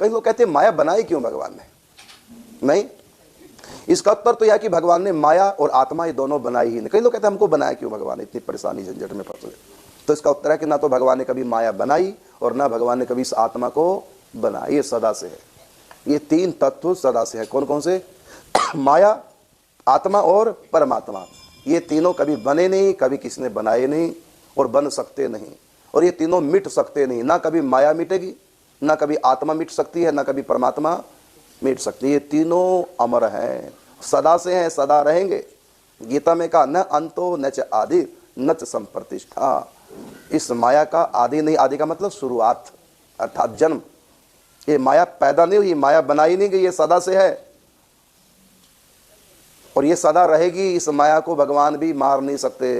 कई लोग कहते हैं माया बनाई क्यों भगवान ने? नहीं, इसका उत्तर तो यह कि भगवान ने माया और आत्मा ये दोनों बनाई ही नहीं। कई लोग कहते हैं हमको बनाया क्यों भगवान, इतनी परेशानी झंझट में फंसे। तो इसका उत्तर है कि ना तो भगवान ने कभी माया बनाई और ना भगवान ने कभी इस आत्मा को बनाया। ये सदा से है, ये तीन तत्व सदा से है। कौन कौन से? माया, आत्मा और परमात्मा। ये तीनों कभी बने नहीं, कभी किसी ने बनाए नहीं और बन सकते नहीं। और ये तीनों मिट सकते नहीं, ना कभी माया मिटेगी, ना कभी आत्मा मिट सकती है, ना कभी परमात्मा मिट सकती है। ये तीनों अमर हैं, सदा से हैं, सदा रहेंगे। गीता में कहा न अंतो न च आदि न च संप्रतिष्ठा। इस माया का आदि नहीं, आदि का मतलब शुरुआत अर्थात जन्म। ये माया पैदा नहीं हुई, माया बनाई नहीं गई, ये सदा से है और ये सदा रहेगी। इस माया को भगवान भी मार नहीं सकते।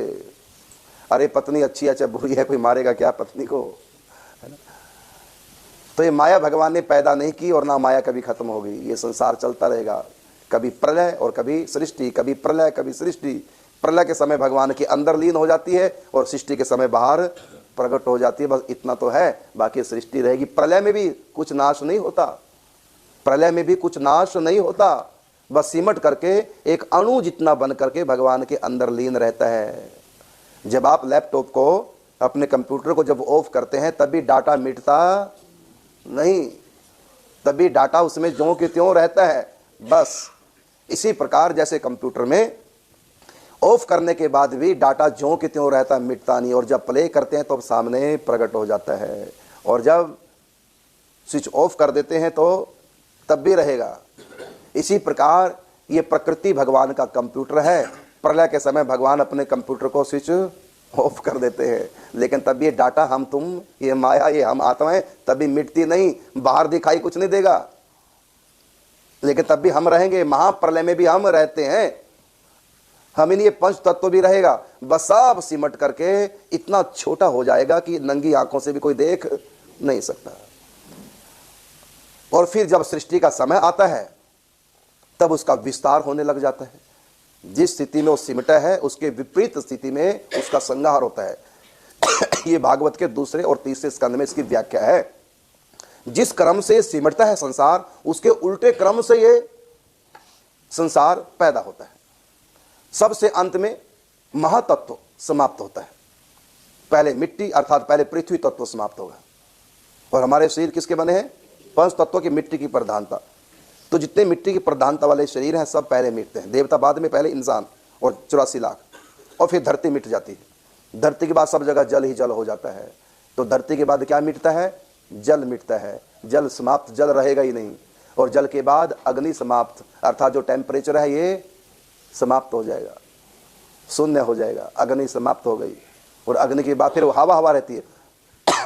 अरे पत्नी अच्छी है चाहे बुरी है, कोई मारेगा क्या पत्नी को, है ना? तो ये माया भगवान ने पैदा नहीं की और ना माया कभी खत्म होगी। ये संसार चलता रहेगा, कभी प्रलय और कभी सृष्टि, कभी प्रलय कभी सृष्टि। प्रलय के समय भगवान के अंदर लीन हो जाती है और सृष्टि के समय बाहर प्रकट हो जाती है। बस इतना तो है, बाकी सृष्टि रहेगी। प्रलय में भी कुछ नाश नहीं होता, प्रलय में भी कुछ नाश नहीं होता। बस सिमट करके एक अणु जितना बन करके भगवान के अंदर लीन रहता है। जब आप लैपटॉप को, अपने कंप्यूटर को जब ऑफ करते हैं तब भी डाटा मिटता नहीं, तभी डाटा उसमें ज्यों के त्यों रहता है। बस इसी प्रकार जैसे कंप्यूटर में ऑफ करने के बाद भी डाटा ज्यों के त्यों रहता है, मिटता नहीं। और जब प्ले करते हैं तो सामने प्रकट हो जाता है, और जब स्विच ऑफ कर देते हैं तो तब भी रहेगा। इसी प्रकार ये प्रकृति भगवान का कंप्यूटर है। प्रलय के समय भगवान अपने कंप्यूटर को स्विच ऑफ कर देते हैं, लेकिन तब ये डाटा, हम तुम, ये माया, ये हम आत्माएं तभी मिटती नहीं। बाहर दिखाई कुछ नहीं देगा, लेकिन तब भी हम रहेंगे। महाप्रलय में भी हम रहते हैं, हम इन ये पंच तत्व भी रहेगा। बस सब सिमट करके इतना छोटा हो जाएगा कि नंगी आंखों से भी कोई देख नहीं सकता। और फिर जब सृष्टि का समय आता है तब उसका विस्तार होने लग जाता है। जिस स्थिति में वो सिमटा है उसके विपरीत स्थिति में उसका संहार होता है। ये भागवत के दूसरे और तीसरे स्कंद में इसकी व्याख्या है। जिस क्रम से सिमटता है संसार, उसके उल्टे क्रम से ये संसार पैदा होता है। सबसे अंत में महातत्व समाप्त होता है। पहले मिट्टी अर्थात पहले पृथ्वी तत्व समाप्त होगा। और हमारे शरीर किसके बने हैं? पंच तत्वों की, मिट्टी की प्रधानता। तो जितने मिट्टी की प्रधानता वाले शरीर हैं सब पहले मिटते हैं। देवता बाद में, पहले इंसान और 84 लाख, और फिर धरती मिट जाती है। धरती के बाद सब जगह जल ही जल हो जाता है। तो धरती के बाद क्या मिटता है? जल मिटता है। जल समाप्त, जल रहेगा ही नहीं। और जल के बाद अग्नि समाप्त, अर्थात जो टेम्परेचर है ये समाप्त हो जाएगा, शून्य हो जाएगा। अग्नि समाप्त हो गई। और अग्नि के बाद फिर हवा, हवा रहती है।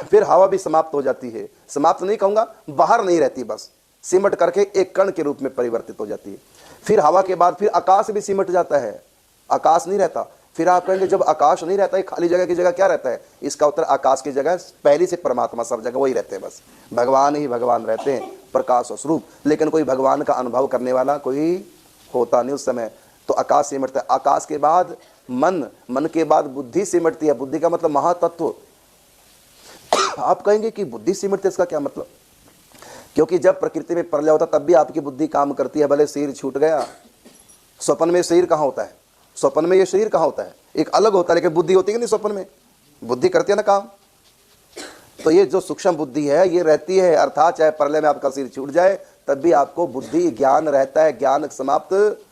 फिर हवा भी समाप्त हो जाती है। समाप्त नहीं कहूंगा, बाहर नहीं रहती, बस सिमट करके एक कण के रूप में परिवर्तित हो जाती है। फिर हवा के बाद फिर आकाश भी सिमट जाता है, आकाश नहीं रहता। फिर आप कहेंगे जब आकाश नहीं रहता है, खाली जगह की जगह क्या रहता है? इसका उत्तर आकाश की जगह पहली से परमात्मा सब जगह वही रहते हैं। बस भगवान ही भगवान रहते हैं, प्रकाश स्वरूप। लेकिन कोई भगवान का अनुभव करने वाला कोई होता नहीं उस समय। तो आकाश सिमटता है। आकाश के बाद मन, मन के बाद बुद्धि सिमटती है। बुद्धि का मतलब महातत्व। आप कहेंगे कि बुद्धि सिमटती है, इसका क्या मतलब? क्योंकि जब प्रकृति में प्रलय होता तब भी आपकी बुद्धि काम करती है। भले शरीर छूट गया, स्वप्न में शरीर कहाँ होता है? स्वप्न में ये शरीर कहाँ होता है? एक अलग होता है, लेकिन बुद्धि होती है कि नहीं? स्वप्न में बुद्धि करती है ना काम। तो ये जो सूक्ष्म बुद्धि है ये रहती है। अर्थात चाहे प्रलय में आपका शरीर छूट जाए तब भी आपको बुद्धि, ज्ञान रहता है, ज्ञान समाप्त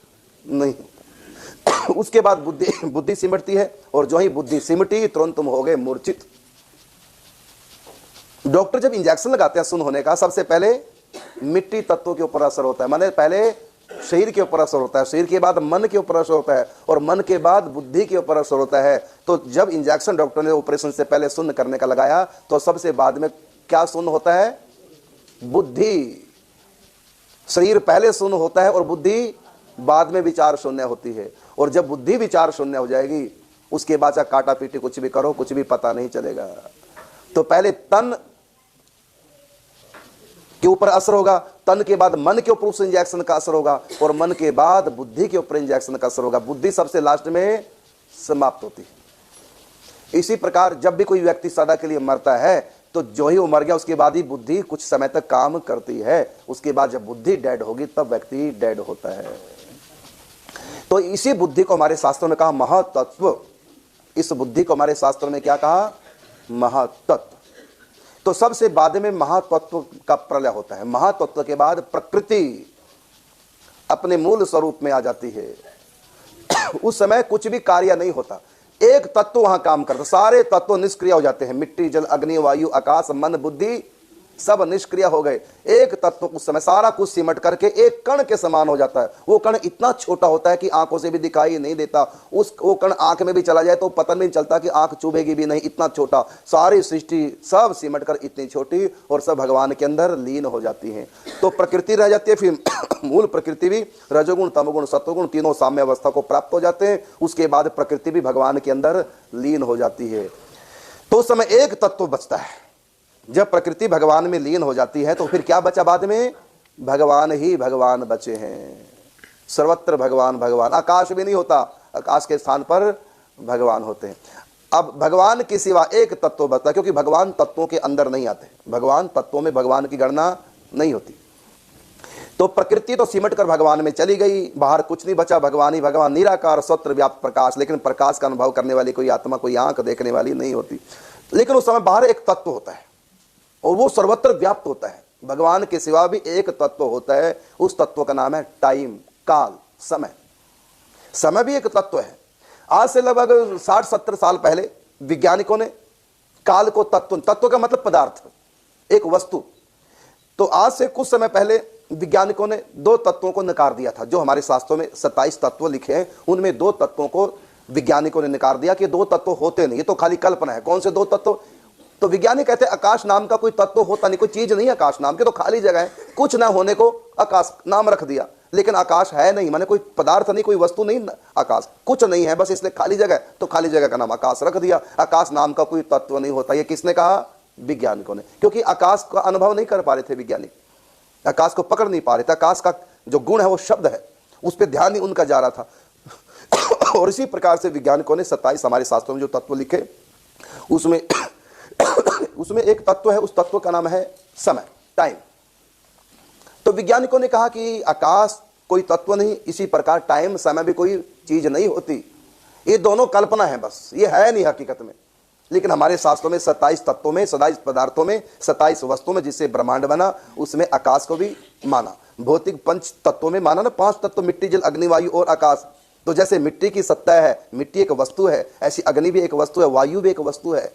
नहीं। उसके बाद बुद्धि सिमटती है, और जो ही बुद्धि सिमटी तुरंत तुम हो गए मूर्छित। डॉक्टर जब इंजेक्शन लगाते हैं सुन्न होने का, सबसे पहले मिट्टी तत्वों के ऊपर असर होता है। माने पहले शरीर के ऊपर असर होता है, शरीर के बाद मन के ऊपर असर होता है, और मन के बाद बुद्धि के ऊपर असर होता है। तो जब इंजेक्शन डॉक्टर ने ऑपरेशन से पहले सुन्न करने का लगाया तो सबसे बाद में क्या सुन्न होता है? बुद्धि। शरीर पहले शून्य होता है और बुद्धि बाद में विचार शून्य होती है। और जब बुद्धि विचार शून्य हो जाएगी उसके बाद चाहे काटा पीटी कुछ भी करो, कुछ भी पता नहीं चलेगा। तो पहले तन के ऊपर असर होगा, तन के बाद मन के ऊपर उस इंजेक्शन का असर होगा, और मन के बाद बुद्धि के ऊपर इंजेक्शन का असर होगा। बुद्धि सबसे लास्ट में समाप्त होती है। इसी प्रकार जब भी कोई व्यक्ति सदा के लिए मरता है तो जो ही वो मर गया उसके बाद ही बुद्धि कुछ समय तक काम करती है, उसके बाद जब बुद्धि डेड होगी तब व्यक्ति डेड होता है। तो इसी बुद्धि को हमारे शास्त्रों में कहा महातत्व। इस बुद्धि को हमारे शास्त्रों में क्या कहा? महातत्व। तो सबसे बाद में महातत्व का प्रलय होता है। महातत्व के बाद प्रकृति अपने मूल स्वरूप में आ जाती है। उस समय कुछ भी कार्य नहीं होता, एक तत्व वहां काम करता, सारे तत्व निष्क्रिय हो जाते हैं। मिट्टी, जल, अग्नि, वायु, आकाश, मन, बुद्धि सब निष्क्रिय हो गए। एक तत्व उस समय सारा कुछ सिमट करके एक कण के समान हो जाता है। वो कण इतना छोटा होता है कि आंखों से भी दिखाई नहीं देता। वो कण आंख में भी चला जाए तो पता नहीं चलता कि आंख चुभेगी भी नहीं, इतना छोटा। सारी सृष्टि सब सिमट कर इतनी छोटी और सब भगवान के अंदर लीन हो जाती है। तो प्रकृति रह जाती है। फिर मूल प्रकृति भी रजोगुण, तमोगुण, सत्वगुण तीनों साम्य अवस्था को प्राप्त हो जाते हैं। उसके बाद प्रकृति भी भगवान के अंदर लीन हो जाती है। तो उस समय एक तत्व बचता है। जब प्रकृति भगवान में लीन हो जाती है तो फिर क्या बचा बाद में? भगवान ही भगवान बचे हैं। सर्वत्र भगवान भगवान। आकाश भी नहीं होता, आकाश के स्थान पर भगवान होते हैं। अब भगवान के सिवा एक तत्व बचता, क्योंकि भगवान तत्वों के अंदर नहीं आते। भगवान तत्वों में भगवान की गणना नहीं होती। तो प्रकृति तो सिमट कर भगवान में चली गई, बाहर कुछ नहीं बचा, भगवान ही भगवान, निराकार स्वत्र व्याप्त प्रकाश। लेकिन प्रकाश का अनुभव करने वाली कोई आत्मा, कोई आंख देखने वाली नहीं होती। लेकिन उस समय बाहर एक तत्व होता है और वो सर्वत्र व्याप्त होता है। भगवान के सिवा भी एक तत्व होता है, उस तत्व का नाम है टाइम, काल, समय। समय भी एक तत्व है। आज से लगभग 60-70 साल पहले वैज्ञानिकों ने काल को तत्व, तत्व का मतलब पदार्थ, एक वस्तु। तो आज से कुछ समय पहले वैज्ञानिकों ने 2 तत्वों को नकार दिया था। जो हमारे शास्त्रों में 27 तत्व लिखे हैं उनमें 2 तत्वों को वैज्ञानिकों ने नकार दिया कि 2 तत्व होते नहीं, ये तो खाली कल्पना है। कौन से 2 तत्व? तो वैज्ञानिक कहते हैं आकाश नाम का कोई तत्व होता नहीं, कोई चीज नहीं आकाश नाम की, तो खाली जगह है। कुछ ना होने को आकाश नाम रख दिया, लेकिन आकाश है नहीं, माने कोई पदार्थ नहीं, कोई वस्तु नहीं, आकाश कुछ नहीं है, बस इसलिए खाली जगह, तो खाली जगह का नाम आकाश रख दिया। आकाश नाम का कोई तत्व नहीं होता। ये किसने कहा? वैज्ञानिकों ने। क्योंकि आकाश का अनुभव नहीं कर पा रहे थे वैज्ञानिक, आकाश को पकड़ नहीं पा रहे थे। आकाश का जो गुण है वो शब्द है, उस पर ध्यान नहीं उनका जा रहा था। और इसी प्रकार से वैज्ञानिकों ने 27 हमारे शास्त्रों में जो तत्व लिखे उसमें एक तत्व है, उस तत्व का नाम है समय, टाइम। तो वैज्ञानिकों ने कहा कि आकाश कोई तत्व नहीं, इसी प्रकार टाइम, समय भी कोई चीज नहीं होती। ये दोनों कल्पना है, बस ये है नहीं हकीकत में। लेकिन हमारे शास्त्रों में 27 तत्वों में, 27 पदार्थों में, 27 वस्तुओं में जिससे ब्रह्मांड बना, उसमें आकाश को भी माना। भौतिक 5 तत्वों में माना ना, 5 तत्व, मिट्टी, जल, अग्नि, वायु और आकाश। तो जैसे मिट्टी की सत्ता है, मिट्टी एक वस्तु है, ऐसी अग्नि भी एक वस्तु है, वायु भी एक वस्तु है।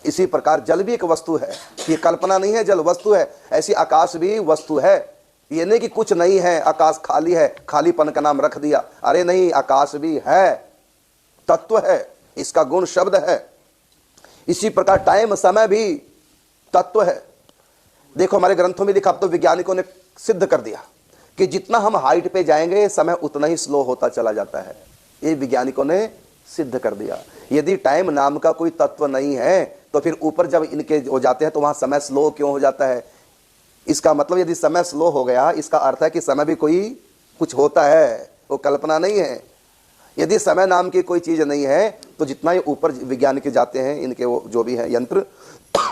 इसी प्रकार जल भी एक वस्तु है, ये कल्पना नहीं है, जल वस्तु है। ऐसी आकाश भी वस्तु है। ये नहीं कि कुछ नहीं है, आकाश खाली है, खालीपन का नाम रख दिया। अरे नहीं, आकाश भी है, तत्व है, इसका गुण शब्द है। इसी प्रकार टाइम, समय भी तत्व है। देखो हमारे ग्रंथों में लिखा, अब तो वैज्ञानिकों ने सिद्ध कर दिया कि जितना हम हाइट पे जाएंगे समय उतना ही स्लो होता चला जाता है। ये वैज्ञानिकों ने सिद्ध कर दिया। यदि टाइम नाम का कोई तत्व नहीं है तो फिर ऊपर जब इनके हो जाते हैं तो वहां समय स्लो क्यों हो जाता है? इसका मतलब यदि समय स्लो हो गया, इसका अर्थ है कि समय भी कोई कुछ होता है, वो कल्पना नहीं है। यदि समय नाम की कोई चीज नहीं है तो जितना ही ऊपर विज्ञान के जाते हैं, इनके वो जो भी है यंत्र,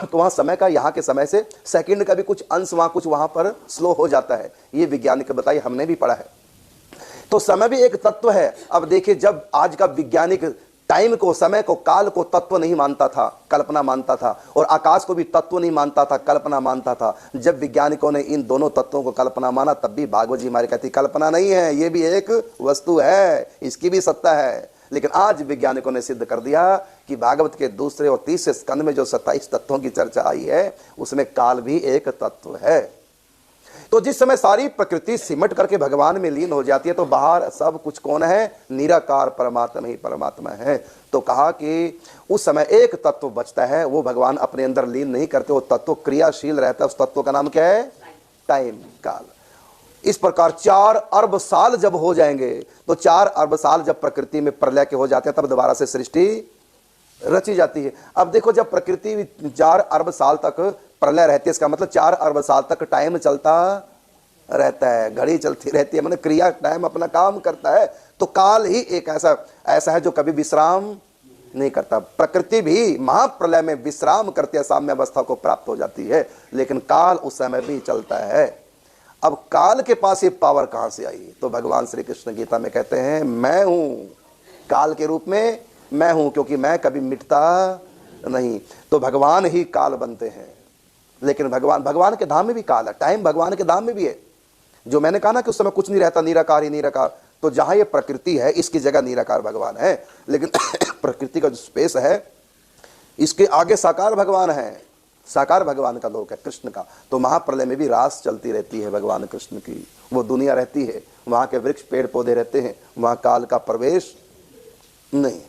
तो वहां समय का, यहाँ के समय से सेकंड का भी कुछ अंश वहां कुछ वहां पर स्लो हो जाता है। ये वैज्ञानिक बताइए, हमने भी पढ़ा है। तो समय भी एक तत्व है। अब देखिए, जब आज का वैज्ञानिक टाइम को, समय को, काल को तत्व नहीं मानता था, कल्पना मानता था, और आकाश को भी तत्व नहीं मानता था, कल्पना मानता था। जब वैज्ञानिकों ने इन दोनों तत्वों को कल्पना माना, तब भी भागवत जी हमारे कहती कल्पना नहीं है, ये भी एक वस्तु है, इसकी भी सत्ता है। लेकिन आज वैज्ञानिकों ने सिद्ध कर दिया कि भागवत के दूसरे और तीसरे स्कंद में जो 27 तत्वों की चर्चा आई है, उसमें काल भी एक तत्व है। तो जिस समय सारी प्रकृति सिमट करके भगवान में लीन हो जाती है तो बाहर सब कुछ कौन है? निराकार परमात्मा ही परमात्मा है। तो कहा कि उस समय एक तत्व बचता है, वो भगवान अपने अंदर लीन नहीं करते, वो तत्व क्रियाशील रहता है। उस तत्व का नाम क्या है? टाइम, काल। इस प्रकार 4 अरब साल जब हो जाएंगे, तो 4 अरब साल जब प्रकृति में प्रलय के हो जाते हैं, तब दोबारा से सृष्टि रची जाती है। अब देखो, जब प्रकृति 4 अरब साल तक प्रलय रहती है, इसका मतलब 4 अरब साल तक टाइम चलता रहता है, घड़ी चलती रहती है, मतलब क्रिया, टाइम अपना काम करता है। तो काल ही एक ऐसा है जो कभी विश्राम नहीं करता। प्रकृति भी महाप्रलय में विश्राम करती है, साम्य अवस्था को प्राप्त हो जाती है, लेकिन काल उस समय भी चलता है। अब काल के पास ये पावर कहां से आई? तो भगवान श्री कृष्ण गीता में कहते हैं, मैं हूं काल के रूप में, मैं हूं, क्योंकि मैं कभी मिटता नहीं। तो भगवान ही काल बनते हैं। लेकिन भगवान के धाम में भी काल है, टाइम भगवान के धाम में भी है। जो मैंने कहा ना कि उस समय कुछ नहीं रहता, निराकार ही निराकार, तो जहां ये प्रकृति है इसकी जगह निराकार भगवान है। लेकिन प्रकृति का जो स्पेस है इसके आगे साकार भगवान है, साकार भगवान का लोक है कृष्ण का। तो महाप्रलय में भी रास चलती रहती है भगवान कृष्ण की, वो दुनिया रहती है, वहां के वृक्ष पेड़ पौधे रहते हैं, वहां काल का प्रवेश नहीं।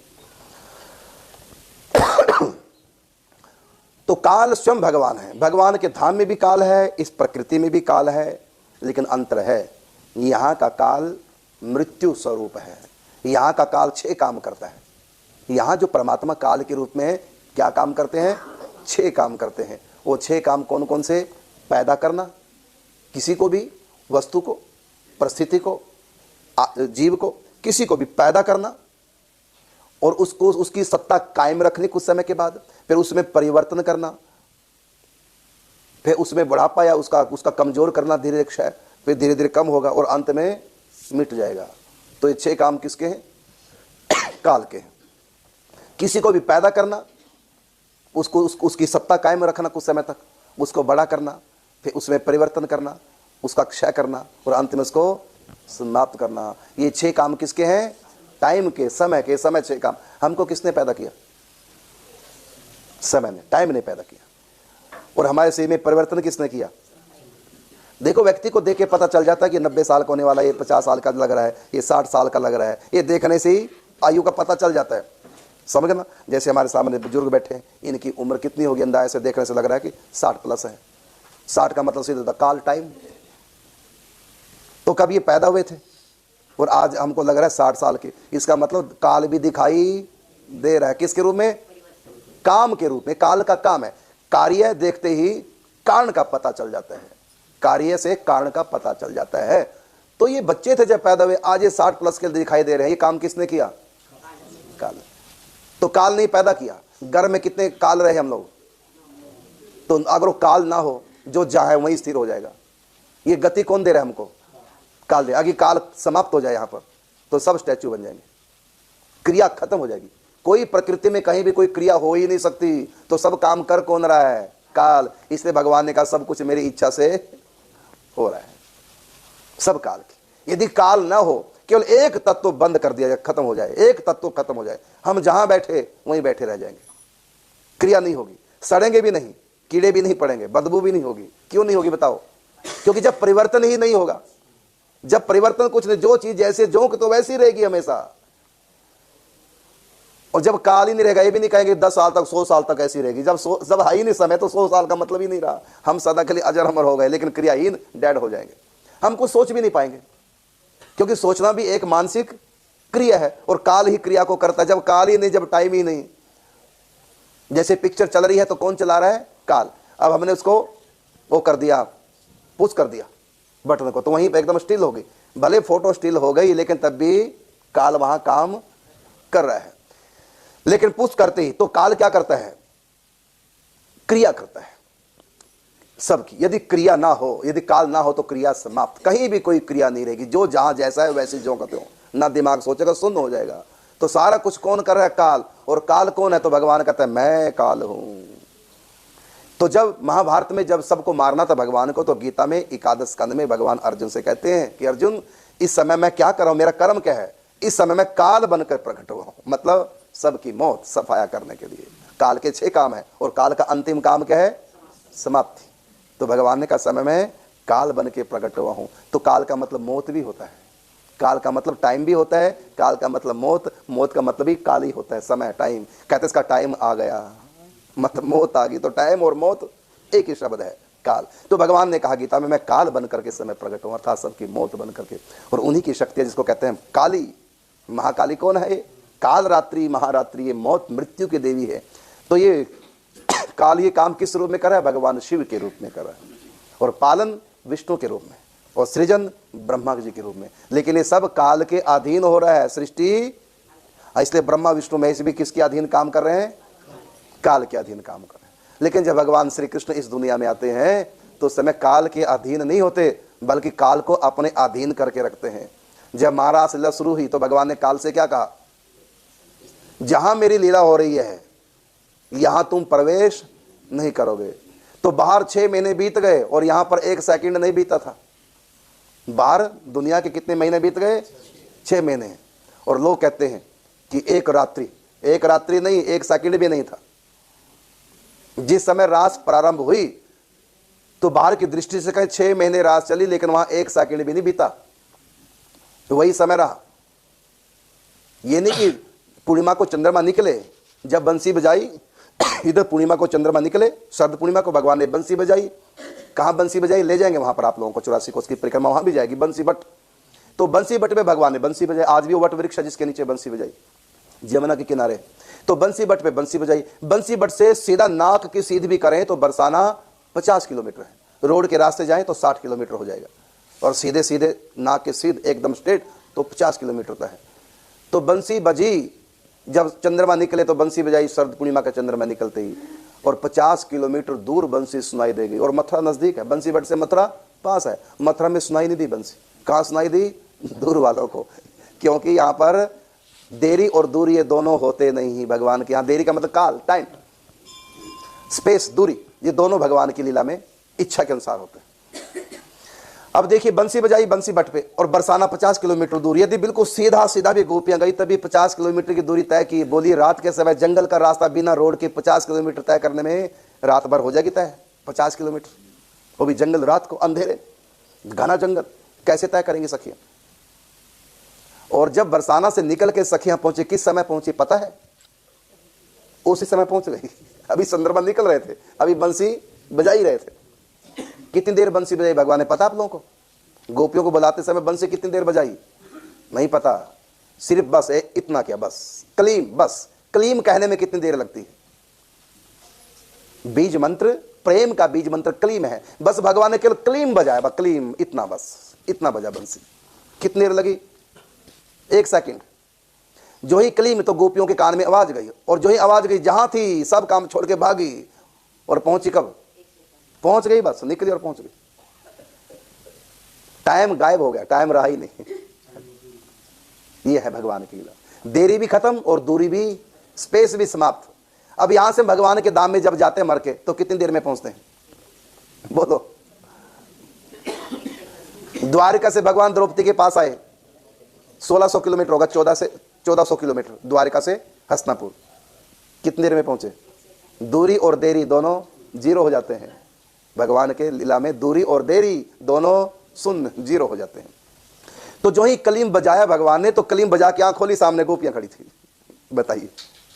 तो काल स्वयं भगवान है, भगवान के धाम में भी काल है, इस प्रकृति में भी काल है, लेकिन अंतर है, यहां का काल मृत्यु स्वरूप है। यहां का काल 6 काम करता है। यहां जो परमात्मा काल के रूप में क्या काम करते हैं? 6 काम करते हैं। वो 6 काम कौन कौन से? पैदा करना, किसी को भी, वस्तु को, परिस्थिति को, जीव को, किसी को भी पैदा करना, और उसको उसकी सत्ता कायम रखनी कुछ समय के बाद, फिर उसमें परिवर्तन करना, फिर उसमें बढ़ापा या उसका कमजोर करना धीरे क्षय, फिर धीरे धीरे कम होगा और अंत में मिट जाएगा। तो ये 6 काम किसके हैं? काल के हैं। किसी को भी पैदा करना, उसकी सत्ता कायम रखना कुछ समय तक, उसको बड़ा करना, फिर उसमें परिवर्तन करना, उसका क्षय करना और अंत में उसको समाप्त करना। ये 6 काम किसके हैं? टाइम के, समय के। समय 6 काम। हमको किसने पैदा किया? समय ने, टाइम ने पैदा किया। और हमारे शरीर में परिवर्तन किसने किया? देखो, व्यक्ति को देख के पता चल जाता है कि 90 साल का होने वाला, ये 50 साल का लग रहा है, ये 60 साल का लग रहा है। ये देखने से ही आयु का पता चल जाता है, समझना। जैसे हमारे सामने बुजुर्ग बैठे हैं, इनकी उम्र कितनी होगी अंदाजे से देखने से लग रहा है कि 60 प्लस है। 60 का मतलब सीधा काल, टाइम। तो कब ये पैदा हुए थे और आज हमको लग रहा है 60 साल के, इसका मतलब काल भी दिखाई दे रहा है। किसके रूप में? काम के रूप में। काल का काम है, कार्य देखते ही कारण का पता चल जाता है, कार्य से कारण का पता चल जाता है। तो ये बच्चे थे जब पैदा हुए, आज ये 60 प्लस के दिखाई दे रहे हैं। ये काम किसने किया? काल। तो काल नहीं पैदा किया। गर्भ में कितने काल रहे हम लोग? तो अगर वो काल ना हो, जो जहां है वहीं स्थिर हो जाएगा। ये गति कौन दे रहा है हमको? काल दे। अगर काल समाप्त हो जाए यहां पर तो सब स्टैच्यू बन जाएंगे, क्रिया खत्म हो जाएगी। कोई प्रकृति में कहीं भी कोई क्रिया हो ही नहीं सकती। तो सब काम कर कौन रहा है? काल। इसलिए भगवान ने कहा सब कुछ मेरी इच्छा से हो रहा है, सब काल की। यदि काल ना हो, केवल एक तत्व बंद कर दिया जाए, खत्म हो जाए, एक तत्व खत्म हो जाए, हम जहां बैठे वहीं बैठे रह जाएंगे, क्रिया नहीं होगी, सड़ेंगे भी नहीं, कीड़े भी नहीं पड़ेंगे, बदबू भी नहीं होगी। क्यों नहीं होगी बताओ? क्योंकि जब परिवर्तन ही नहीं होगा, जब परिवर्तन कुछ नहीं, जो चीज जैसे जोंक तो वैसी रहेगी हमेशा। और जब काल ही नहीं रहेगा, ये भी नहीं कहेंगे 10 साल तक 100 साल तक ऐसी रहेगी। जब है ही नहीं समय तो 100 साल का मतलब ही नहीं रहा। हम सदा के लिए अजर अमर हो गए, लेकिन क्रियाहीन डेड हो जाएंगे। हम कुछ सोच भी नहीं पाएंगे, क्योंकि सोचना भी एक मानसिक क्रिया है और काल ही क्रिया को करता है। जब काल ही नहीं, जब टाइम ही नहीं, जैसे पिक्चर चल रही है तो कौन चला रहा है? काल। अब हमने उसको वो कर दिया, पुश कर दिया बटन को, तो वहीं पे एकदम स्टिल हो गई। भले फोटो स्टिल हो गई, लेकिन तब भी काल वहां काम कर रहा है। लेकिन पुश करते ही तो काल क्या करता है? क्रिया करता है सबकी। यदि क्रिया ना हो, यदि काल ना हो तो क्रिया समाप्त। कहीं भी कोई क्रिया नहीं रहेगी, जो जहां जैसा है वैसे जो कहते हो, ना दिमाग सोचेगा, शून्य हो जाएगा। तो सारा कुछ कौन कर रहा है? काल। और काल कौन है? तो भगवान कहता है मैं काल हूं। तो जब महाभारत में जब सबको मारना था भगवान को, तो गीता में 11 स्कंद में भगवान अर्जुन से कहते हैं कि अर्जुन, इस समय मैं क्या कर रहा हूं? मेरा कर्म क्या है? इस समय मैं काल बनकर प्रकट हुआ हूं। मतलब सबकी मौत सफाया करने के लिए। काल के 6 काम है और काल का अंतिम काम क्या है? समाप्ति। तो भगवान ने कहा समय में काल बन के प्रकट हुआ हूं। तो काल का मतलब मौत भी होता है, काल का मतलब टाइम भी होता है, काल का मतलब मौत, मौत का मतलब भी काल ही होता है, समय, टाइम। कहते इसका टाइम आ गया, मतलब मौत आ गई। तो टाइम और मौत एक ही शब्द है, काल। तो भगवान ने कहा गीता में मैं काल बन करके समय प्रकट हूं, अर्थात सबकी मौत बन करके। और उन्हीं की शक्ति है जिसको कहते हैं काली। महाकाली कौन है? काल रात्रि, महारात्रि, ये मौत मृत्यु की देवी है। तो ये काल ये काम किस रूप में कर रहा है? भगवान शिव के रूप में कर रहा है, और पालन विष्णु के रूप में, और सृजन ब्रह्मा जी के रूप में। लेकिन ये सब काल के अधीन हो रहा है, सृष्टि। इसलिए ब्रह्मा विष्णु महेश भी किसके अधीन काम कर रहे हैं? काल के अधीन काम कर रहे हैं। लेकिन जब भगवान श्री कृष्ण इस दुनिया में आते हैं तो उस समय काल के अधीन नहीं होते, बल्कि काल को अपने अधीन करके रखते हैं। जब महाराज लीला शुरू हुई तो भगवान ने काल से क्या कहा? जहां मेरी लीला हो रही है यहां तुम प्रवेश नहीं करोगे। तो बाहर 6 महीने बीत गए और यहां पर 1 सेकंड नहीं बीता था। बाहर दुनिया के कितने महीने बीत गए? 6 महीने। और लोग कहते हैं कि एक रात्रि नहीं, 1 सेकंड भी नहीं था। जिस समय रास प्रारंभ हुई तो बाहर की दृष्टि से कहें 6 महीने रास चली, लेकिन वहां 1 सेकंड भी नहीं बीता। तो वही समय रहा। ये नहीं कि पूर्णिमा को चंद्रमा निकले जब बंसी बजाई, इधर पूर्णिमा को चंद्रमा निकले, शरद पूर्णिमा को भगवान ने बंसी बजाई। कहां बंसी बजाई? ले जाएंगे वहां पर आप लोगों को, 84 कोस की परिक्रमा वहां भी जाएगी बंसी बट। तो बंसी बट में भगवान ने बंसी बजाई। आज भी वो वट वृक्ष है जिसके नीचे बंसी बजाई, यमुना के किनारे। तो बंसी बट पे बंसी बजाई। बंसी बट से सीधा नाक की सीध भी करें तो बरसाना 50 किलोमीटर है। रोड के रास्ते जाएं तो 60 किलोमीटर हो जाएगा, और सीधे सीधे नाक के सीध एकदम स्ट्रेट तो 50 किलोमीटर तक है। तो बंसी बजी, जब चंद्रमा निकले तो बंसी बजाई शरद पूर्णिमा का चंद्रमा निकलते ही, और 50 किलोमीटर दूर बंसी सुनाई देगी। और मथुरा नजदीक है, बंसी बट से मथुरा पास है। मथुरा में सुनाई नहीं दी बंसी। कहाँ सुनाई दी? दूर वालों को, क्योंकि यहाँ पर देरी और दूरी ये दोनों होते नहीं। भगवान के यहाँ देरी का मतलब काल, टाइम, स्पेस, दूरी, ये दोनों भगवान की लीला में इच्छा के अनुसार होते हैं। अब देखिए बंसी बजाई बंसी बट पे, और बरसाना 50 किलोमीटर दूर। यदि बिल्कुल सीधा सीधा भी गोपियां गई तभी 50 किलोमीटर की दूरी तय की। बोलिए रात के समय जंगल का रास्ता बिना रोड के 50 किलोमीटर तय करने में रात भर हो जाएगी तय। 50 किलोमीटर, वो भी जंगल, रात को, अंधेरे, घना जंगल, कैसे तय करेंगी सखियां? और जब बरसाना से निकल के सखियां पहुंची, किस समय पहुंची पता है? उसी समय पहुंच गई। अभी चंद्रमा निकल रहे थे, अभी बंसी बजा ही रहे थे। कितनी देर बंसी बजाई भगवान ने पता आप लोगों को? गोपियों को बुलाते समय बंसी कितनी देर बजाई नहीं पता। सिर्फ बस इतना क्या, बस कलीम, बस कलीम कहने में कितनी देर लगती है? बीज मंत्र, प्रेम का बीज मंत्र कलीम है। बस भगवान ने केवल कलीम बजाया, बस कलीम, इतना, बस इतना बजा बंसी। कितनी देर लगी? 1 सेकंड। जो ही कलीम तो गोपियों के कान में आवाज गई, और जो ही आवाज गई जहां थी सब काम छोड़ के भागी, और पहुंची कब? पहुंच गई, बस निकली और पहुंच गई। टाइम गायब हो गया, टाइम रहा ही नहीं। ये है भगवान की लीला। देरी भी खत्म और दूरी भी, स्पेस भी समाप्त। अब यहां से भगवान के धाम में जब जाते हैं मर के तो कितनी देर में पहुंचते हैं? बोलो। द्वारिका से भगवान द्रौपदी के पास आए, 1600 किलोमीटर होगा, 1400 किलोमीटर द्वारिका से हस्तिनापुर। कितनी देर में पहुंचे? दूरी और देरी दोनों जीरो हो जाते हैं। भगवान के लीला में दूरी और देरी दोनों शून्य, जीरो हो जाते हैं। तो जो ही कलीम बजाया भगवान ने, तो कलीम बजा के आंख खोली, सामने गोपियां खड़ी थी। बताइए,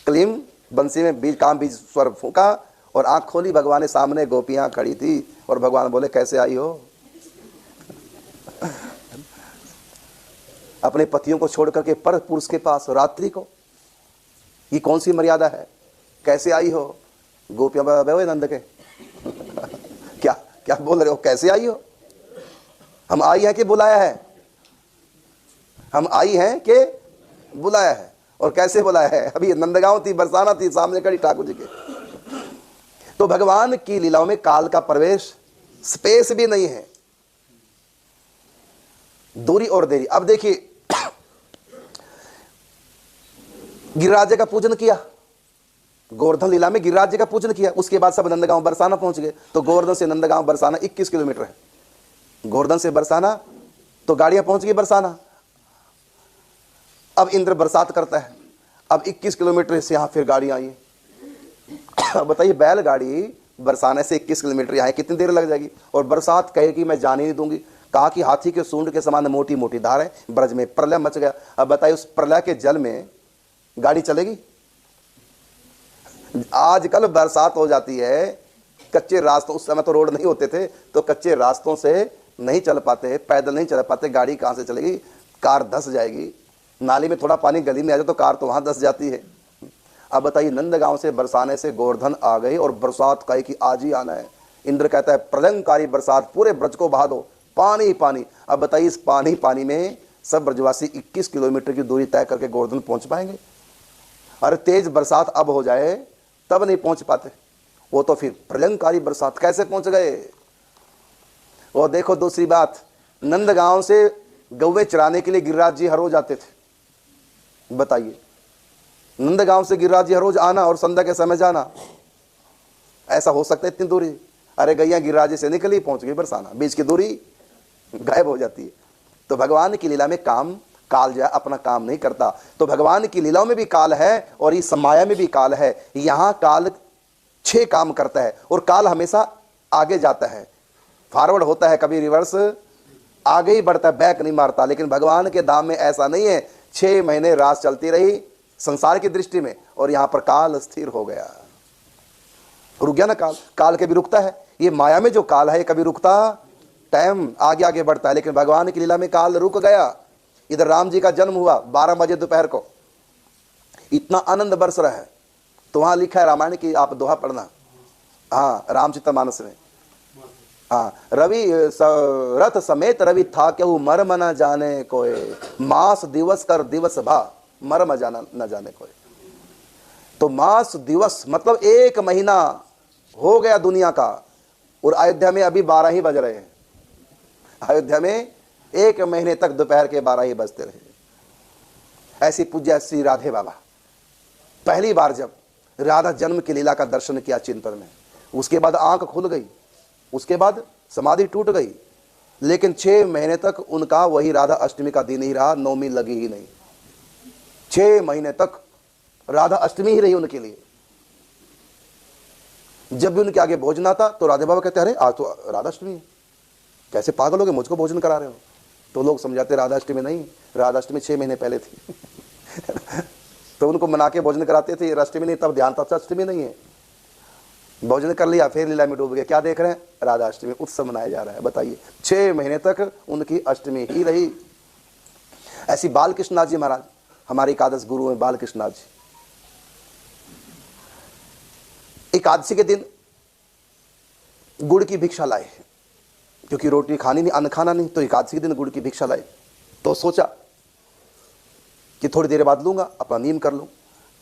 कलीम बंसी में बीज काम बीज स्वर फूंका और आंख खोली, भगवान ने सामने गोपियां खड़ी थी। और भगवान बोले कैसे आई हो? अपने पतियों को छोड़ करके पर पुरुष के पास रात्रि को, ये कौन सी मर्यादा है? कैसे आई हो? गोपियां बोले नंद के क्या क्या बोल रहे हो? कैसे आई हो? हम आई हैं कि बुलाया है? हम आई हैं कि बुलाया है? और कैसे बुलाया है? अभी नंदगांव थी, बरसाना थी, सामने खड़ी ठाकुर जी के। तो भगवान की लीलाओं में काल का प्रवेश, स्पेस भी नहीं है, दूरी और देरी। अब देखिए, गिरिराज का पूजन किया, गोवर्धन लीला में गिरिराज का पूजन किया। उसके बाद सब नंदगांव बरसाना पहुंच गए। तो गोवर्धन से नंदगांव बरसाना 21 किलोमीटर है। गोवर्धन से बरसाना तो गाड़ियां पहुंच गई बरसाना। अब इंद्र बरसात करता है। अब 21 किलोमीटर से यहां फिर गाड़ियां आई। अब बताइए, बैलगाड़ी बरसाने से 21 किलोमीटर यहाँ कितनी देर लग जाएगी? और बरसात कहे कि मैं जाने नहीं दूंगी। कहा कि हाथी के सूंड के समान मोटी मोटी धार है। ब्रज में प्रलय मच गया। अब बताइए, उस प्रलय के जल में गाड़ी चलेगी? आजकल बरसात हो जाती है, कच्चे रास्तों, उस समय तो रोड नहीं होते थे, तो कच्चे रास्तों से नहीं चल पाते, पैदल नहीं चल पाते, गाड़ी कहां से चलेगी? कार धंस जाएगी। नाली में थोड़ा पानी गली में आ जाए तो कार तो वहां धंस जाती है। अब बताइए, नंदगांव से बरसाने से गोवर्धन आ गई और बरसात कहे कि आज ही आना है। इंद्र कहता है प्रलयंकारी बरसात पूरे ब्रज को बहा दो, पानी ही पानी। अब बताइए, इस पानी पानी में सब ब्रजवासी 21 किलोमीटर की दूरी तय करके गोवर्धन पहुंच पाएंगे? अरे तेज बरसात अब हो जाए तब नहीं पहुंच पाते, वो तो फिर प्रलयंकारी बरसात कैसे पहुंच गए। और देखो दूसरी बात, नंदगांव से गौवे चराने के लिए गिरिराज जी हर रोज आते थे। बताइए, नंदगांव से गिरिराज जी हर रोज आना और संध्या के समय जाना, ऐसा हो सकता है इतनी दूरी? अरे गैया गिरिराज से निकली, पहुंच गई बरसाना, बीच की दूरी गायब हो जाती है। तो भगवान की लीला में काल जो है अपना काम नहीं करता। तो भगवान की लीलाओं में भी काल है और इस माया में भी काल है। यहां काल 6 काम करता है और काल हमेशा आगे जाता है, फॉरवर्ड होता है, कभी रिवर्स आगे ही बढ़ता है, बैक नहीं मारता। लेकिन भगवान के धाम में ऐसा नहीं है। 6 महीने रास चलती रही संसार की दृष्टि में और यहां पर काल स्थिर हो गया, रुक गया ना। काल के भी रुकता है। ये माया में जो काल है ये कभी रुकता, टाइम आगे आगे बढ़ता है। लेकिन भगवान की लीला में काल रुक गया। इधर राम जी का जन्म हुआ 12 बजे दोपहर को, इतना आनंद बरस रहा है। तो वहां लिखा है रामायण की, आप दोहा पढ़ना, हाँ रामचरितमानस में, हाँ, रवि रथ समेत रवि था क्यों मर्म न जाने कोई, मास दिवस कर दिवस भा मर्म जाना न जाने कोई। तो मास दिवस मतलब 1 महीना हो गया दुनिया का, और अयोध्या में अभी 12 ही बज रहे हैं। अयोध्या में 1 महीने तक दोपहर के 12 ही बजते रहे। ऐसी पूज्य श्री राधे बाबा पहली बार जब राधा जन्म की लीला का दर्शन किया चिंतन में, उसके बाद आंख खुल गई, उसके बाद समाधि टूट गई। लेकिन 6 महीने तक उनका वही राधा अष्टमी का दिन ही रहा, नौमी लगी ही नहीं। 6 महीने तक राधा अष्टमी ही रही उनके लिए। जब भी उनके आगे भोजन आता तो राधे बाबा कहते अरे आज तो राधा अष्टमी है, कैसे पागल हो गए, मुझको भोजन करा रहे हो। तो लोग समझाते राधा अष्टमी नहीं, राधा अष्टमी 6 महीने पहले थी। तो उनको मना के भोजन कराते थे, अष्टमी नहीं, तब ध्यान था अष्टमी नहीं है। भोजन कर लिया, फिर लीला में डूब गए, क्या देख रहे हैं, राधा अष्टमी उत्सव मनाया जा रहा है। बताइए, 6 महीने तक उनकी अष्टमी ही रही। ऐसी बालकृष्णनाथ जी महाराज, हमारे एकादश गुरु हैं बालकृष्णनाथ जी। एकादशी के दिन गुड़ की भिक्षा लाए, क्योंकि रोटी खानी नहीं, अन्न खाना नहीं, तो एकादशी के दिन गुड़ की भिक्षा लाए। तो सोचा कि थोड़ी देर बाद लूंगा, अपना नींद कर लूं।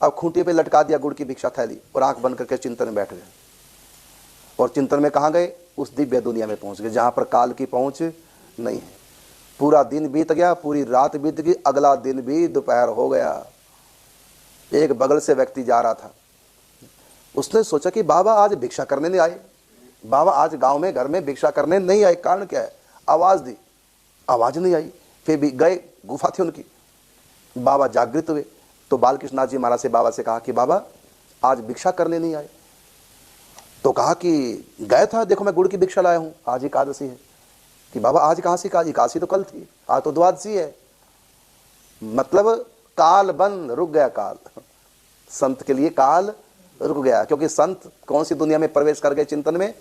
अब खूंटे पे लटका दिया गुड़ की भिक्षा थैली और आंख बंद करके चिंतन में बैठ गए। और चिंतन में कहाँ गए, उस दिव्य दुनिया में पहुंच गए जहां पर काल की पहुंच नहीं है। पूरा दिन बीत गया, पूरी रात बीत गई, अगला दिन भी दोपहर हो गया। एक बगल से व्यक्ति जा रहा था, उसने सोचा कि बाबा आज भिक्षा करने नहीं आए, बाबा आज गांव में घर में भिक्षा करने नहीं आए, कारण क्या है। आवाज दी, आवाज नहीं आई। फिर भी गए, गुफा थी उनकी, बाबा जागृत हुए। तो बालकृष्णनाथ जी महाराज से बाबा से कहा कि बाबा आज भिक्षा करने नहीं आए। तो कहा कि गए था, देखो मैं गुड़ की भिक्षा लाया हूं, आज एकादशी है। कि बाबा आज कहां से, कहा एकादशी तो कल थी, आज तो द्वादशी है। मतलब काल बंद, रुक गया काल। संत के लिए काल रुक गया, क्योंकि संत कौन सी दुनिया में प्रवेश कर गए चिंतन में,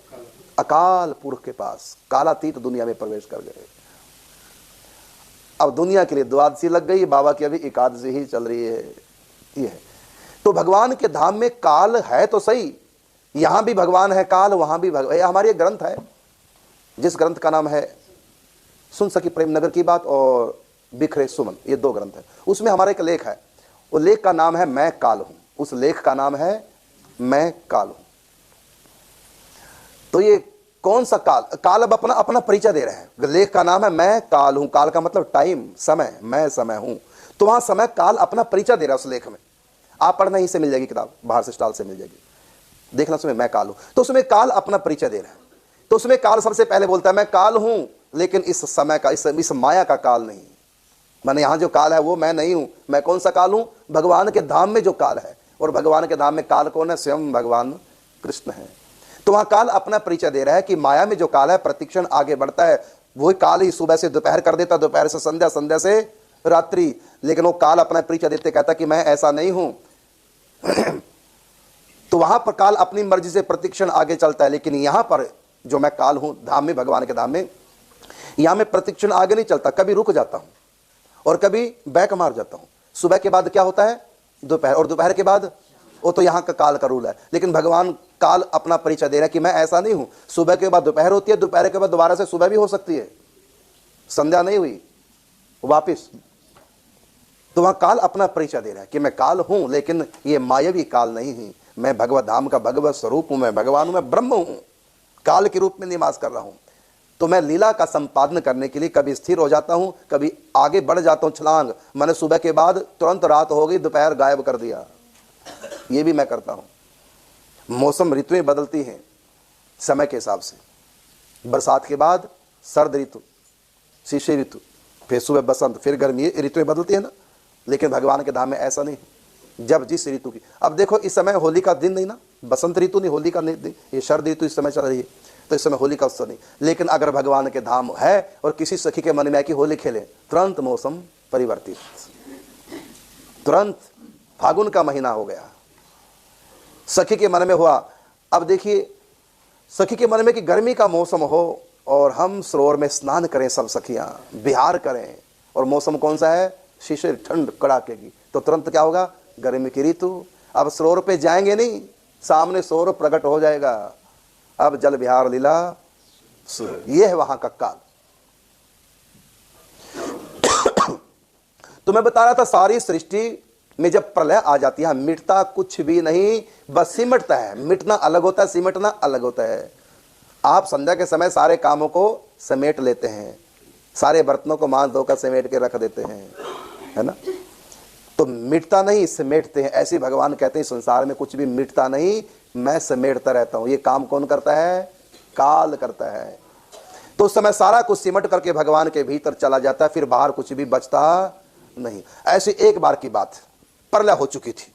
अकाल पुरख के पास, कालातीत दुनिया में प्रवेश कर गए। अब दुनिया के लिए द्वादशी लग गई, बाबा की अभी एकादशी ही चल रही है। ये है। तो भगवान के धाम में काल है तो सही, यहां भी भगवान है, काल वहां भी भगवान। हमारे एक ग्रंथ है, जिस ग्रंथ का नाम है सुन सकी प्रेम नगर की बात और बिखरे सुमन, ये 2 ग्रंथ है। उसमें हमारा एक लेख है, वो लेख का नाम है मैं काल हूं। उस लेख का नाम है मैं काल हूं। तो ये कौन सा काल, काल अब अपना अपना परिचय दे रहे हैं। लेख का नाम है मैं काल हूं, काल का मतलब टाइम, समय, मैं समय हूं। तो वहां समय काल अपना परिचय दे रहा है उस लेख में। आप पढ़ना, ही से मिल जाएगी किताब, बाहर से स्टॉल से मिल जाएगी, देखना उसमें मैं काल हूं। तो उसमें काल अपना परिचय दे रहा है। तो उसमें काल सबसे पहले बोलता है मैं काल हूं, लेकिन इस समय का, इस माया का काल नहीं। माने यहां जो काल है वो मैं नहीं हूं। मैं कौन सा काल हूं, भगवान के धाम में जो काल है। और भगवान के धाम में काल कौन है, स्वयं भगवान कृष्ण है। तो वहां काल अपना परिचय दे रहा है कि माया में जो काल है प्रतिक्षण आगे बढ़ता है। वही काल ही सुबह से दोपहर कर देता, दोपहर से संध्या, संध्या से रात्रि। लेकिन वो काल अपना परिचय देते कहता कि मैं ऐसा नहीं हूं। तो वहां पर काल अपनी मर्जी से प्रतिक्षण आगे चलता है। लेकिन यहां पर जो मैं काल हूं धाम में, भगवान के धाम में, यहां में प्रतिक्षण आगे नहीं चलता, कभी रुक जाता हूं और कभी बैक मार जाता हूं। सुबह के बाद क्या होता है, दोपहर, और दोपहर के बाद, वो तो यहां का काल का रूल है। लेकिन भगवान काल अपना परिचय दे रहा है कि मैं ऐसा नहीं हूं। सुबह के बाद दोपहर होती है, दोपहर के बाद दोबारा से सुबह भी हो सकती है, संध्या नहीं हुई वापिस। तो वहां काल अपना परिचय दे रहा है कि मैं काल हूं, लेकिन ये मायावी काल नहीं हूं, मैं भगवत धाम का भगवत स्वरूप हूं, मैं भगवान हूं, मैं ब्रह्म हूं, काल के रूप में निवास कर रहा हूं। तो मैं लीला का संपादन करने के लिए कभी स्थिर हो जाता हूं, कभी आगे बढ़ जाता हूं छलांग। मैंने सुबह के बाद तुरंत रात हो गई, दोपहर गायब कर दिया, ये भी मैं करता हूं। मौसम ऋतुएं बदलती हैं समय के हिसाब से, बरसात के बाद सर्द ऋतु, शिशिर ऋतु, फिर सुबह बसंत, फिर गर्मी, ऋतुएं बदलती है ना। लेकिन भगवान के धाम में ऐसा नहीं, जब जिस ऋतु की। अब देखो इस समय होली का दिन नहीं ना, बसंत ऋतु नहीं, होली का नहीं दिन, ये शरद ऋतु इस समय चल रही है, तो इस समय होली का उत्सव नहीं। लेकिन अगर भगवान के धाम है और किसी सखी के मन में है कि होली खेले, तुरंत मौसम परिवर्तित, तुरंत फागुन का महीना हो गया, सखी के मन में हुआ। अब देखिए सखी के मन में कि गर्मी का मौसम हो और हम सरोवर में स्नान करें, सब सखियां विहार करें, और मौसम कौन सा है, शिशिर, ठंड कड़ाके की, तो तुरंत क्या होगा, गर्मी की ऋतु। अब सरोवर पे जाएंगे नहीं, सामने सरोवर प्रकट हो जाएगा, अब जल विहार लीला शुरू। ये है वहां का काल। तो मैं बता रहा था सारी सृष्टि में जब प्रलय आ जाती है, मिटता कुछ भी नहीं, बस सिमटता है। मिटना अलग होता है, सिमटना अलग होता है। आप संध्या के समय सारे कामों को समेट लेते हैं, सारे बर्तनों को मान धोकर समेट के रख देते हैं, है ना। तो मिटता नहीं, समेटते हैं। ऐसे भगवान कहते हैं संसार में कुछ भी मिटता नहीं, मैं समेटता रहता हूं। ये काम कौन करता है, काल करता है। तो उस समय सारा कुछ सिमट करके भगवान के भीतर चला जाता है, फिर बाहर कुछ भी बचता नहीं। ऐसी एक बार की बात, प्रलय हो चुकी थी,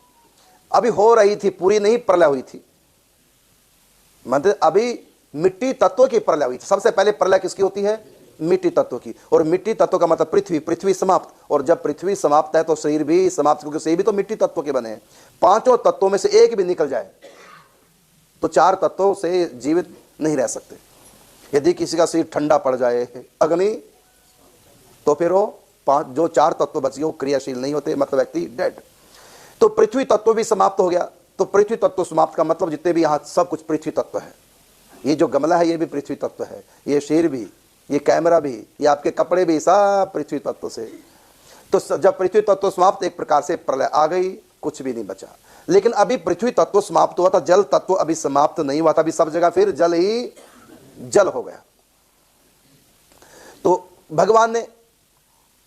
अभी हो रही थी, पूरी नहीं प्रलय हुई थी, मतलब अभी मिट्टी तत्वों की प्रलय हुई थी। सबसे पहले प्रलय किसकी होती है, मिट्टी तत्व की। और मिट्टी तत्व का मतलब पृथ्वी, पृथ्वी समाप्त। और जब पृथ्वी समाप्त है तो शरीर भी समाप्त, क्योंकि शरीर भी तो मिट्टी तत्व के बने हैं। पांचों तत्वों में से एक भी निकल जाए तो चार तत्वों से जीवित नहीं रह सकते। यदि किसी का शरीर ठंडा पड़ जाए, अग्नि, तो फिर वो जो चार तत्व बच गए वो क्रियाशील नहीं होते, मतलब व्यक्ति डेड। तो पृथ्वी तत्व भी समाप्त हो गया। तो पृथ्वी तत्व समाप्त का मतलब जितने भी यहाँ सब कुछ पृथ्वी तत्व है। ये जो गमला है ये भी पृथ्वी तत्व है, ये शेर भी, ये कैमरा भी, ये आपके कपड़े भी, सब पृथ्वी तत्व से। तो जब पृथ्वी तत्व समाप्त, एक प्रकार से प्रलय आ गई, कुछ भी नहीं बचा। लेकिन अभी पृथ्वी तत्व समाप्त हुआ था, जल तत्व अभी समाप्त नहीं हुआ था, अभी सब जगह फिर जल ही जल हो गया। तो भगवान ने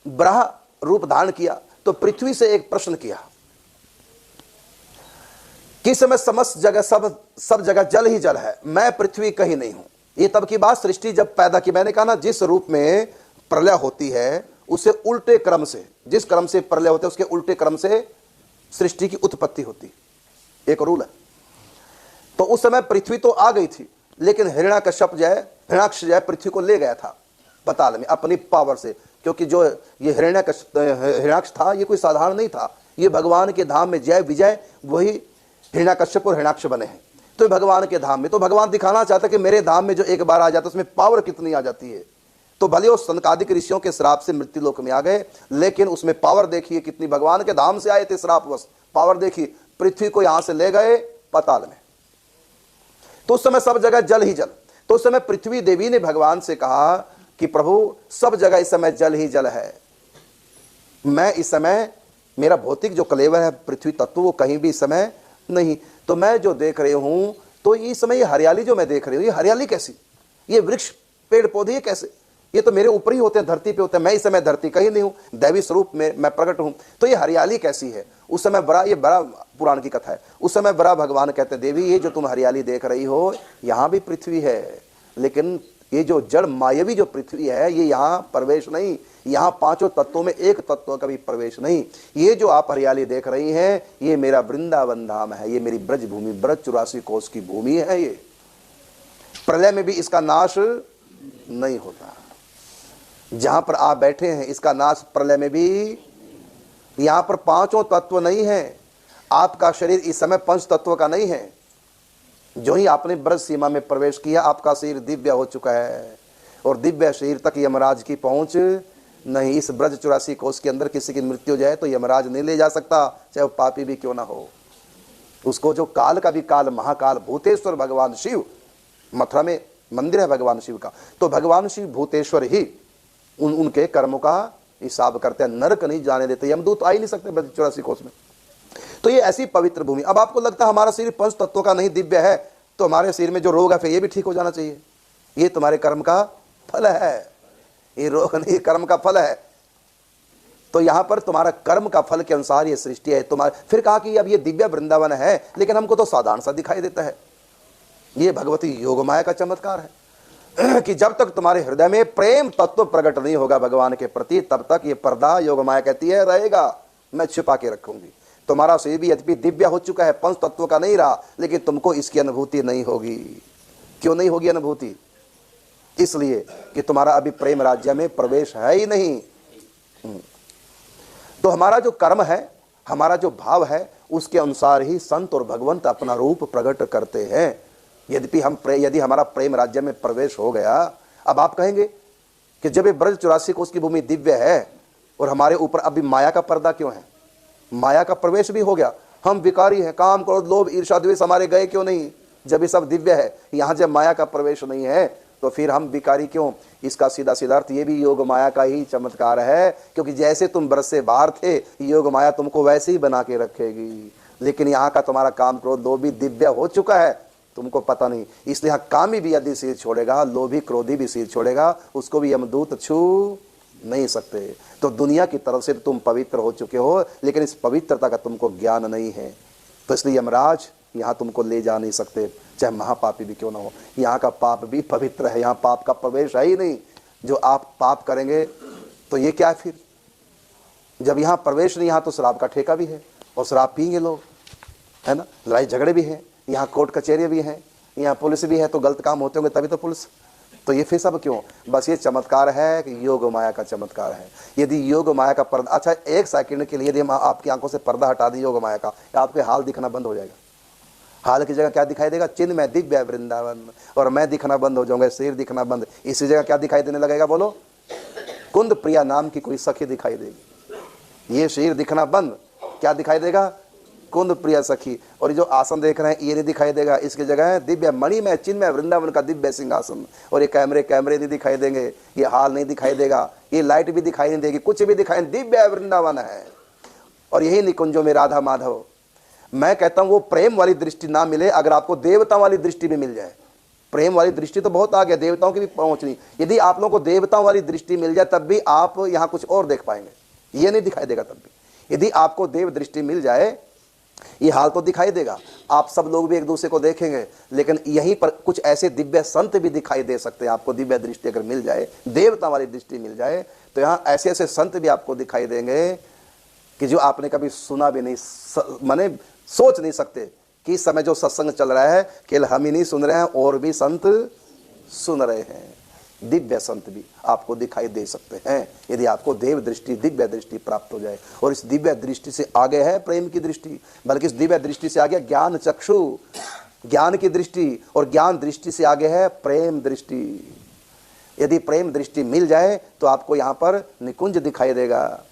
बराह रूप धारण किया, तो पृथ्वी से एक प्रश्न किया कि समय समस्त जगह सब जगह जल ही जल है, मैं पृथ्वी कहीं नहीं हूं। ये तब की बात, सृष्टि जब पैदा की, मैंने कहा ना जिस रूप में प्रलय होती है उससे उल्टे क्रम से, जिस क्रम से प्रलय होते है उसके उल्टे क्रम से सृष्टि की उत्पत्ति होती, एक रूल है। तो उस समय पृथ्वी तो आ गई थी, लेकिन हिरण्याकश्यप हिरण्याक्ष पृथ्वी को ले गया था पाताल में अपनी पावर से। क्योंकि जो ये हिरण्याक्ष था ये कोई साधारण नहीं था, ये भगवान के धाम में जय विजय वही हिरण्याकश्यप और हिरण्याक्ष बने हैं। तो भगवान के धाम में, तो भगवान दिखाना चाहता कि मेरे धाम में जो एक बार आ जाता है उसमें पावर कितनी आ जाती है। तो भले वो सनकादिक ऋषियों के श्राप से मृत्यु लोक में आ गए, लेकिन उसमें पावर देखिए कितनी, भगवान के धाम से आए थे श्रापवश, पावर देखिए, पृथ्वी को यहां से ले गए पाताल में। तो उस समय सब जगह जल ही जल। तो उस समय पृथ्वी देवी ने भगवान से कहा कि प्रभु सब जगह इस समय जल ही जल है, मैं इस समय, मेरा भौतिक जो कलेवर है पृथ्वी तत्व वो कहीं भी इस समय नहीं। तो मैं जो देख रही हूं, तो इस समय ये हरियाली जो मैं देख रही हूं, ये हरियाली कैसी, ये वृक्ष पेड़ पौधे ये कैसे, ये तो मेरे ऊपर ही होते हैं, धरती पे होते हैं, मैं इस समय धरती कहीं नहीं हूं, दैवी स्वरूप में मैं प्रकट हूं, तो ये हरियाली कैसी है। उस समय ये बड़ा पुराण की कथा है। उस समय बड़ा भगवान कहते हैं देवी ये जो तुम हरियाली देख रही हो यहां भी पृथ्वी है, लेकिन ये जो जड़ मायावी जो पृथ्वी है ये यहाँ प्रवेश नहीं, यहाँ पांचों तत्वों में एक तत्व का भी प्रवेश नहीं। ये जो आप हरियाली देख रही हैं ये मेरा वृंदावन धाम है, ये मेरी ब्रज भूमि, ब्रज 84 कोस की भूमि है। ये प्रलय में भी इसका नाश नहीं होता, जहां पर आप बैठे हैं इसका नाश प्रलय में भी, यहां पर पांचों तत्व नहीं है। आपका शरीर इस समय पंच तत्व का नहीं है। जो ही आपने ब्रज सीमा में प्रवेश किया आपका शरीर दिव्य हो चुका है, और दिव्य शरीर तक यमराज की पहुंच नहीं। इस ब्रज 84 कोस के अंदर किसी की मृत्यु हो जाए तो यमराज नहीं ले जा सकता, चाहे वो पापी भी क्यों ना हो। उसको जो काल का भी काल, महाकाल भूतेश्वर भगवान शिव, मथुरा में मंदिर है भगवान शिव का, तो भगवान शिव भूतेश्वर ही उनके कर्मों का हिसाब करते हैं, नरक नहीं जाने देते, यमदूत आ ही नहीं सकते 84 कोस में। तो ये ऐसी पवित्र भूमि। अब आपको लगता है हमारा शरीर पंच तत्वों का नहीं दिव्य है, तो हमारे शरीर में जो रोग है फिर ये भी ठीक हो जाना चाहिए। ये तुम्हारे कर्म का फल है, ये रोग नहीं, कर्म का फल है। तो यहां पर तुम्हारा कर्म का फल के अनुसार ये सृष्टि है तुम्हारे। फिर कहा कि अब ये दिव्य वृंदावन है, लेकिन हमको तो साधारण सा दिखाई देता है। ये भगवती योग माया का चमत्कार है कि जब तक तुम्हारे हृदय में प्रेम तत्व प्रकट नहीं होगा भगवान के प्रति, तब तक ये पर्दा योग माया कहती है रहेगा, मैं छिपा के रखूंगी। तुम्हारा शरीर भी यद्यपि दिव्य हो चुका है, पंच तत्वों का नहीं रहा, लेकिन तुमको इसकी अनुभूति नहीं होगी। क्यों नहीं होगी अनुभूति? इसलिए कि तुम्हारा अभी प्रेम राज्य में प्रवेश है ही नहीं। तो हमारा जो कर्म है, हमारा जो भाव है, उसके अनुसार ही संत और भगवंत अपना रूप प्रकट करते हैं। यदि हमारा प्रेम राज्य में प्रवेश हो गया, अब आप कहेंगे कि जब ये ब्रज 84 कोस की भूमि दिव्य है और हमारे ऊपर अभी माया का पर्दा क्यों है? माया का प्रवेश भी हो गया, हम विकारी हैं, काम क्रोध लोभ ईर्ष्या द्वेष हमारे गए क्यों नहीं? जब ये सब दिव्य है, यहां जब माया का प्रवेश नहीं है तो फिर हम विकारी क्यों? इसका सीधा सीधा अर्थ ये भी योग माया का ही चमत्कार है, क्योंकि जैसे तुम ब्रज से बाहर थे, योग माया तुमको वैसे ही बना के रखेगी। लेकिन यहाँ का तुम्हारा काम क्रोध लोभ भी दिव्य हो चुका है, तुमको पता नहीं। इसलिए यहाँ कामी भी यदि सिर छोड़ेगा, लोभी क्रोधी भी सिर छोड़ेगा, उसको भी यमदूत छू नहीं सकते। तो दुनिया की तरफ से तुम पवित्र हो चुके हो, लेकिन इस पवित्रता का तुमको ज्ञान नहीं है, तो इसलिए यमराज यहाँ तुमको ले जा नहीं सकते, चाहे महापापी भी क्यों ना हो। यहाँ का पाप भी पवित्र है, यहाँ पाप का प्रवेश है ही नहीं। जो आप पाप करेंगे तो ये क्या है फिर? जब यहाँ प्रवेश नहीं, यहाँ तो शराब का ठेका भी है और शराब पिएंगे लोग, है ना, लड़ाई झगड़े भी हैं, यहाँ कोर्ट कचहरी भी हैं, यहाँ पुलिस भी है, तो गलत काम होते होंगे तभी तो पुलिस। तो ये फिर सब क्यों? बस ये चमत्कार है कि योग माया का चमत्कार है। यदि योग माया का पर्दा, अच्छा एक सेकंड के लिए यदि हम आपकी आंखों से पर्दा हटा दें योग माया का, आपके हाल दिखना बंद हो जाएगा। हाल की जगह क्या दिखाई देगा? चिन्ह में दिव्य वृंदावन, और मैं दिखना बंद हो जाऊंगा, शरीर दिखना बंद। इसी जगह क्या दिखाई देने लगेगा? बोलो, कुंद प्रिया नाम की कोई सखी दिखाई देगी। ये शरीर दिखना बंद, क्या दिखाई देगा? कुंद प्रिया सखी। और ये जो आसन देख रहे हैं ये नहीं दिखाई देगा, इसकी जगह है दिव्य मणि में चिन्ह में वृंदावन का दिव्य सिंहासन। और ये कैमरे नहीं दिखाई देंगे, ये हाल नहीं दिखाई देगा, ये लाइट भी दिखाई नहीं देगी, कुछ भी दिखाई, दिव्य वृंदावन है। और यही निकुंजों में राधा माधव। मैं कहता हूं वो प्रेम वाली दृष्टि ना मिले, अगर आपको देवता वाली दृष्टि भी मिल जाए। प्रेम वाली दृष्टि तो बहुत आ गया, देवताओं की भी पहुंच नहीं। यदि आप लोगों को देवताओं वाली दृष्टि मिल जाए तब भी आप यहां कुछ और देख पाएंगे, ये नहीं दिखाई देगा। तब भी यदि आपको देव दृष्टि मिल जाए, ये हाल तो दिखाई देगा, आप सब लोग भी एक दूसरे को देखेंगे, लेकिन यहीं पर कुछ ऐसे दिव्य संत भी दिखाई दे सकते हैं। आपको दिव्य दृष्टि अगर मिल जाए, देवता वाली दृष्टि मिल जाए, तो यहाँ ऐसे ऐसे संत भी आपको दिखाई देंगे कि जो आपने कभी सुना भी नहीं, माने सोच नहीं सकते कि इस समय जो सत्संग चल रहा है केवल हम ही नहीं सुन रहे हैं, और भी संत सुन रहे हैं। दिव्य संत भी आपको दिखाई दे सकते हैं यदि आपको देव दृष्टि, दिव्य दृष्टि प्राप्त हो जाए। और इस दिव्य दृष्टि से आगे है प्रेम की दृष्टि, बल्कि इस दिव्य दृष्टि से आगे ज्ञान चक्षु, ज्ञान की दृष्टि, और ज्ञान दृष्टि से आगे है प्रेम दृष्टि। यदि प्रेम दृष्टि मिल जाए तो आपको यहाँ पर निकुंज दिखाई देगा,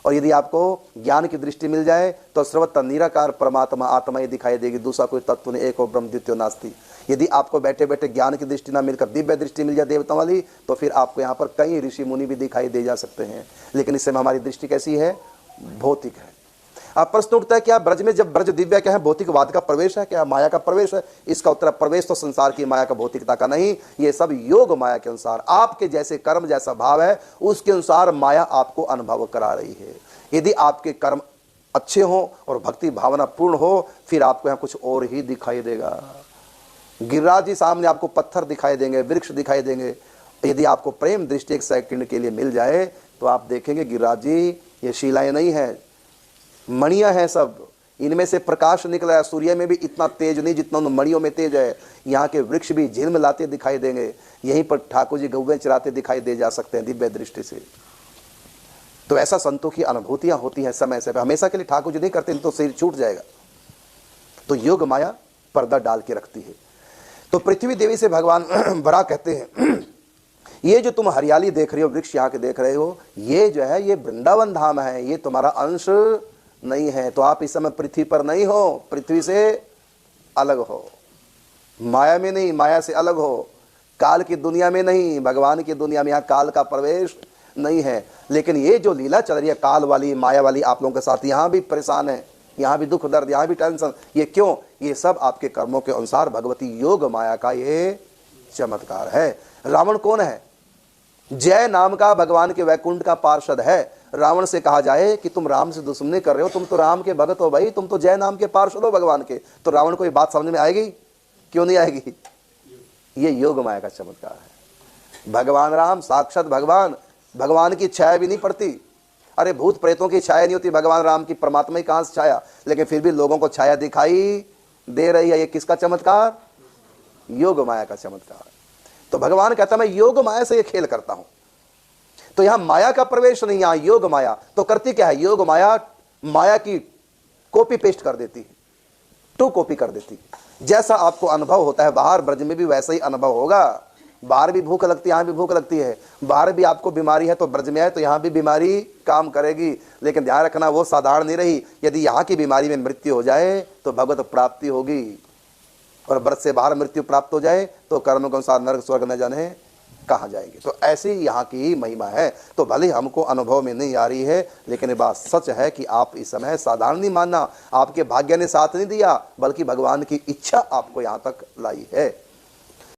और यदि आपको ज्ञान की दृष्टि मिल जाए तो सर्वत्र निराकार परमात्मा आत्मा ही दिखाई देगी, दूसरा कोई तत्व नहीं, एक और ब्रह्म द्वितीय नास्ति। यदि आपको बैठे बैठे ज्ञान की दृष्टि ना मिलकर दिव्य दृष्टि मिल जाए देवताओं वाली, तो फिर आपको यहाँ पर कई ऋषि मुनि भी दिखाई दे जा सकते हैं। लेकिन इस समय हमारी दृष्टि कैसी है? भौतिक है। अब प्रश्न उठता है क्या ब्रज में, जब ब्रज दिव्य क्या है, भौतिकवाद का प्रवेश है, क्या माया का प्रवेश है? इसका उत्तर, प्रवेश तो संसार की माया का, भौतिकता का नहीं। ये सब योग माया के अनुसार, आपके जैसे कर्म जैसा भाव है उसके अनुसार माया आपको अनुभव करा रही है। यदि आपके कर्म अच्छे हो और भक्ति भावना पूर्ण हो, फिर आपको यहाँ कुछ और ही दिखाई देगा। गिरिराज जी सामने आपको पत्थर दिखाई देंगे, वृक्ष दिखाई देंगे। यदि आपको प्रेम दृष्टि एक सेकंड के लिए मिल जाए तो आप देखेंगे गिरिराज जी ये शिलाएं नहीं है, मणियां हैं सब, इनमें से प्रकाश निकला है। सूर्य में भी इतना तेज नहीं जितना उन मणियों में तेज है। यहाँ के वृक्ष भी झिलमिलाते दिखाई देंगे, यहीं पर ठाकुर जी गौवें चराते दिखाई दे जा सकते हैं दिव्य दृष्टि से। तो ऐसा संतों की अनुभूतियां होती हैं समय से, हमेशा के लिए ठाकुर जी नहीं करते, तो सिर छूट जाएगा। तो योग माया पर्दा डाल के रखती है। तो पृथ्वी देवी से भगवान बड़ा कहते हैं ये जो तुम हरियाली देख रहे हो, वृक्ष यहाँ के देख रहे हो, ये जो है ये वृंदावन धाम है, ये तुम्हारा अंश नहीं है। तो आप इस समय पृथ्वी पर नहीं हो, पृथ्वी से अलग हो, माया में नहीं, माया से अलग हो, काल की दुनिया में नहीं, भगवान की दुनिया में। यहाँ काल का प्रवेश नहीं है। लेकिन ये जो लीला चल रही है काल वाली, माया वाली आप लोगों के साथ, यहाँ भी परेशान है, यहाँ भी दुख दर्द, यहाँ भी टेंशन, ये क्यों? ये सब आपके कर्मों के अनुसार भगवती योग माया का ये चमत्कार है। रावण कौन है? जय नाम का भगवान के वैकुंठ का पार्षद है। रावण से कहा जाए कि तुम राम से दुश्मनी कर रहे हो, तुम तो राम के भगत हो भाई, तुम तो जय नाम के पार्षद हो भगवान के, तो रावण को ये बात समझ में आएगी? क्यों नहीं आएगी? ये योग माया का चमत्कार है। भगवान राम साक्षात भगवान, भगवान की छाया भी नहीं पड़ती। अरे भूत प्रेतों की छाया नहीं होती भगवान राम की, परमात्मा ही कहां से छाया, लेकिन फिर भी लोगों को छाया दिखाई दे रही है। ये किसका चमत्कार? योग माया का चमत्कार। तो भगवान कहता है मैं योग माया से ये खेल करता हूं। तो यहां माया का प्रवेश नहीं, यहां योग माया तो करती क्या है? योग माया माया की कॉपी पेस्ट कर देती है, टू कॉपी कर देती है। जैसा आपको अनुभव होता है बाहर, ब्रज में भी वैसा ही अनुभव होगा। बाहर भी भूख लगती है, यहां भी भूख लगती है। बाहर भी आपको बीमारी है तो ब्रज में है तो यहां भी बीमारी काम करेगी। लेकिन ध्यान रखना वो साधारण नहीं रही। यदि यहां की बीमारी में मृत्यु हो जाए तो भगवत प्राप्ति होगी, और ब्रज से बाहर मृत्यु प्राप्त हो जाए तो कर्म के अनुसार नरक स्वर्ग न जाने कहाँ जाएंगे। तो ऐसी यहाँ की महिमा है। तो भले हमको अनुभव में नहीं आ रही है, लेकिन ये बात सच है कि आप इस समय साधारण नहीं मानना, आपके भाग्य ने साथ नहीं दिया, बल्कि भगवान की इच्छा आपको यहाँ तक लाई है।